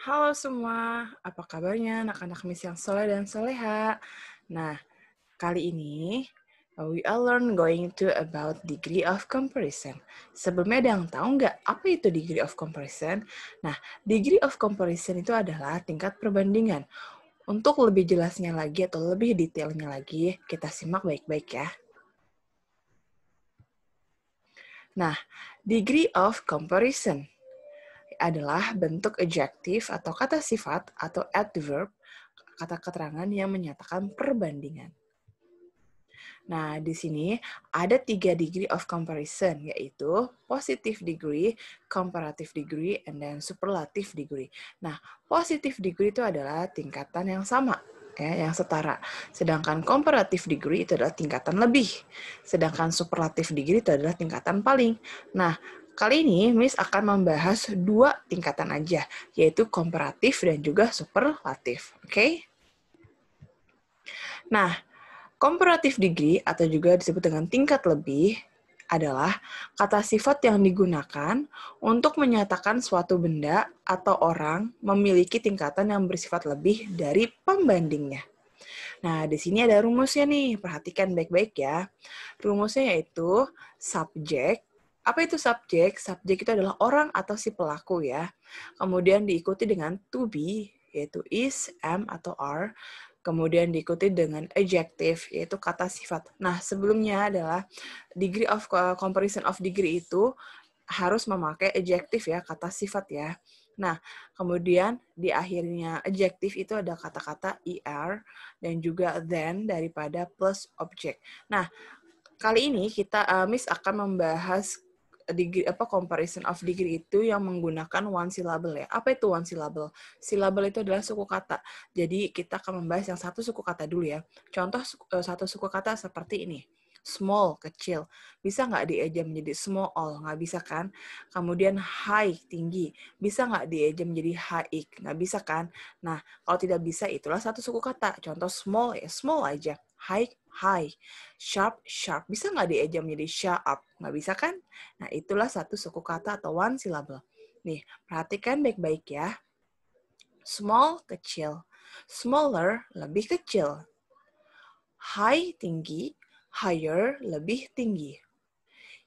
Halo semua, apa kabarnya anak-anak Miss yang soleh dan soleha? Nah, kali ini we are learn going to about degree of comparison. Sebelumnya ada yang tahu nggak apa itu degree of comparison? Nah, degree of comparison itu adalah tingkat perbandingan. Untuk lebih jelasnya lagi atau lebih detailnya lagi, kita simak baik-baik ya. Nah, degree of comparison adalah bentuk adjektif atau kata sifat atau adverb, kata keterangan yang menyatakan perbandingan. Nah, di sini ada 3 degree of comparison, yaitu positive degree, comparative degree, and then superlative degree. Nah, positive degree itu adalah tingkatan yang sama, ya, yang setara. Sedangkan comparative degree itu adalah tingkatan lebih. Sedangkan superlative degree itu adalah tingkatan paling. Nah, kali ini Miss akan membahas 2 tingkatan aja, yaitu komparatif dan juga superlatif. Oke? Nah, comparative degree atau juga disebut dengan tingkat lebih adalah kata sifat yang digunakan untuk menyatakan suatu benda atau orang memiliki tingkatan yang bersifat lebih dari pembandingnya. Nah, di sini ada rumusnya nih, perhatikan baik-baik ya. Rumusnya yaitu subjek. Apa itu subjek? Subjek itu adalah orang atau si pelaku ya. Kemudian diikuti dengan to be, yaitu is, am, atau are. Kemudian diikuti dengan adjective, yaitu kata sifat. Nah, sebelumnya adalah degree of comparison of degree itu harus memakai adjective ya, kata sifat ya. Nah, kemudian di akhirnya adjective itu ada kata-kata er dan juga then daripada plus object. Nah, kali ini kita Miss akan membahas degree comparison of degree itu yang menggunakan one syllable ya. Apa itu one syllable? Syllable itu adalah suku kata. Jadi kita akan membahas yang satu suku kata dulu ya. Contoh satu suku kata seperti ini. Small, kecil. Bisa nggak dieja menjadi small? Nggak bisa kan? Kemudian high, tinggi. Bisa nggak dieja menjadi high? Nggak bisa kan? Nah, kalau tidak bisa itulah satu suku kata. Contoh small ya, small aja. High, high. Sharp, sharp. Bisa nggak dieja menjadi sharp? Nggak bisa kan? Nah, itulah satu suku kata atau one syllable. Nih, perhatikan baik-baik ya. Small, kecil. Smaller, lebih kecil. High, tinggi. Higher, lebih tinggi.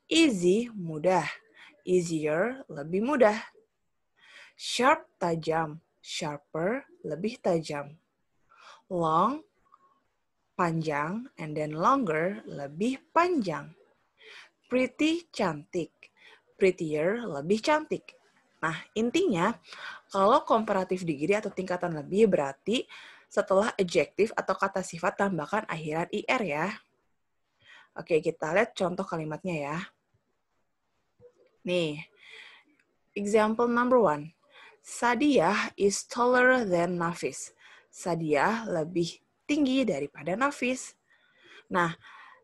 Easy, mudah. Easier, lebih mudah. Sharp, tajam. Sharper, lebih tajam. Long, panjang. And then longer, lebih panjang. Pretty, cantik. Prettier, lebih cantik. Nah, intinya, kalau comparative degree atau tingkatan lebih berarti setelah adjektif atau kata sifat tambahkan akhiran IR ya. Oke, kita lihat contoh kalimatnya ya. Nih, example number 1. Sadiah is taller than Nafis. Sadiah lebih tinggi daripada Nafis. Nah,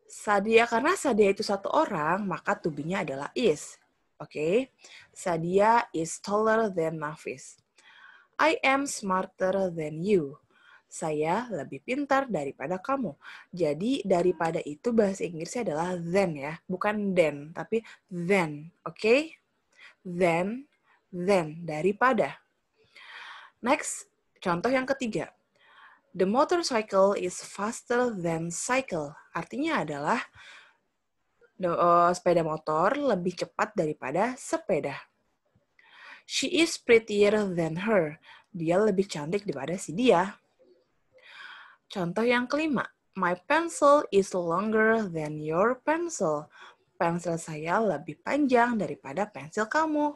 Sadiah, karena Sadiah itu satu orang, maka to be-nya adalah is. Oke, Sadiah is taller than Nafis. I am smarter than you. Saya lebih pintar daripada kamu. Jadi daripada itu bahasa Inggrisnya adalah than ya, bukan then, tapi then. Oke? Then, daripada. Next, contoh yang ketiga. The motorcycle is faster than cycle. Artinya adalah sepeda motor lebih cepat daripada sepeda. She is prettier than her. Dia lebih cantik daripada si dia. Contoh yang kelima. My pencil is longer than your pencil. Pensil saya lebih panjang daripada pensil kamu.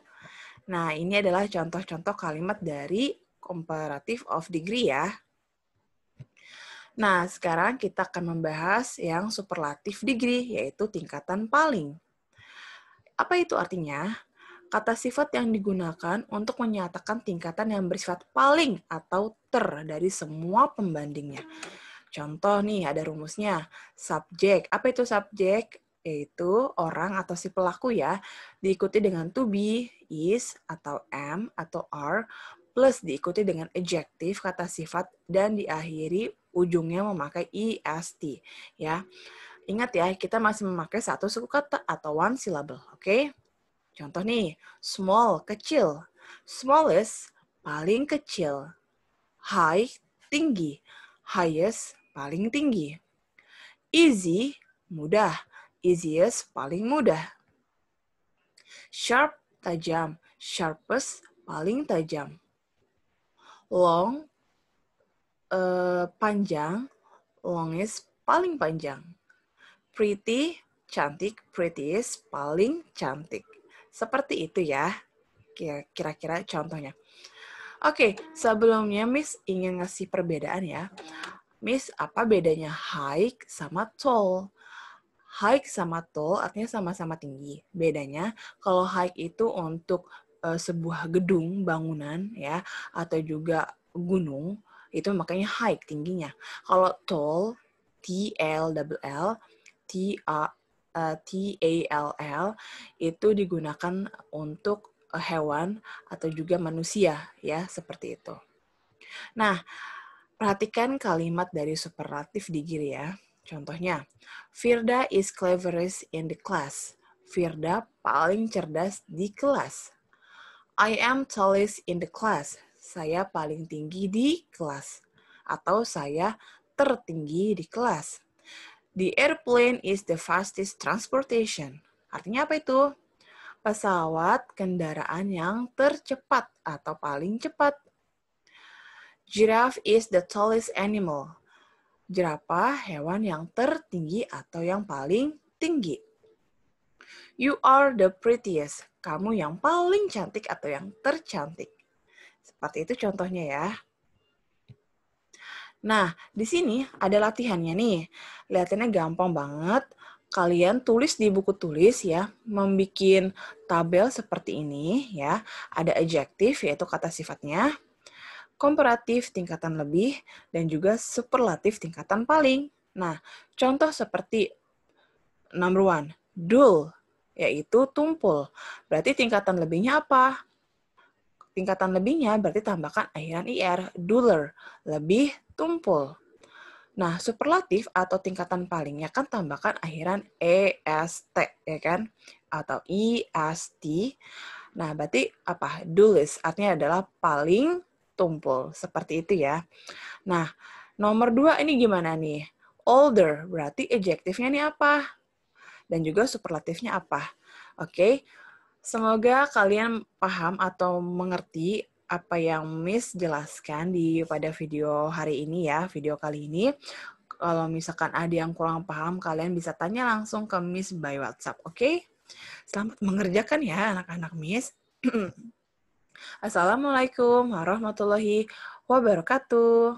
Nah, ini adalah contoh-contoh kalimat dari comparative of degree ya. Nah, sekarang kita akan membahas yang superlative degree, yaitu tingkatan paling. Apa itu artinya? Kata sifat yang digunakan untuk menyatakan tingkatan yang bersifat paling atau dari semua pembandingnya. Contoh nih, ada rumusnya. Subjek. Apa itu subjek? Yaitu orang atau si pelaku ya, diikuti dengan to be, is, atau am, atau are, plus diikuti dengan adjektif, kata sifat, dan diakhiri ujungnya memakai est. Ya. Ingat ya, kita masih memakai satu suku kata atau one syllable. Oke? Contoh nih, small, kecil. Smallest, paling kecil. High, tinggi. Highest, paling tinggi. Easy, mudah. Easiest, paling mudah. Sharp, tajam. Sharpest, paling tajam. Long, panjang. Longest, paling panjang. Pretty, cantik. Prettiest, paling cantik. Seperti itu ya, kira-kira contohnya. Oke, sebelumnya Miss ingin ngasih perbedaan ya. Miss, apa bedanya high sama tall? High sama tall artinya sama-sama tinggi. Bedanya kalau high itu untuk sebuah gedung, bangunan ya, atau juga gunung, itu makanya high tingginya. Kalau tall, T-L-L, T-A-L-L, itu digunakan untuk hewan atau juga manusia ya, seperti itu. Nah, perhatikan kalimat dari superlatif degree ya. Contohnya, Firda is cleverest in the class. Firda paling cerdas di kelas. I am tallest in the class. Saya paling tinggi di kelas. Atau saya tertinggi di kelas. The airplane is the fastest transportation. Artinya apa itu? Pesawat kendaraan yang tercepat atau paling cepat. Giraffe is the tallest animal. Jerapah hewan yang tertinggi atau yang paling tinggi. You are the prettiest. Kamu yang paling cantik atau yang tercantik. Seperti itu contohnya ya. Nah, di sini ada latihannya nih. Lihatannya gampang banget. Kalian tulis di buku tulis ya, membuat tabel seperti ini ya. Ada adjektif yaitu kata sifatnya, komparatif tingkatan lebih, dan juga superlatif tingkatan paling. Nah, contoh seperti number 1, dull, yaitu tumpul. Berarti tingkatan lebihnya apa? Tingkatan lebihnya berarti tambahkan akhiran IR, duller, lebih tumpul. Nah, superlatif atau tingkatan palingnya kan tambahkan akhiran EST, ya kan? Atau IST. Nah, berarti apa? Dullest, artinya adalah paling tumpul. Seperti itu ya. Nah, nomor 2 ini gimana nih? Older, berarti adjektifnya nih apa? Dan juga superlatifnya apa? Oke, semoga kalian paham atau mengerti apa yang Miss jelaskan pada video hari ini ya, video kali ini. Kalau misalkan ada yang kurang paham, kalian bisa tanya langsung ke Miss by WhatsApp, oke? Selamat mengerjakan ya anak-anak Miss. Assalamualaikum warahmatullahi wabarakatuh.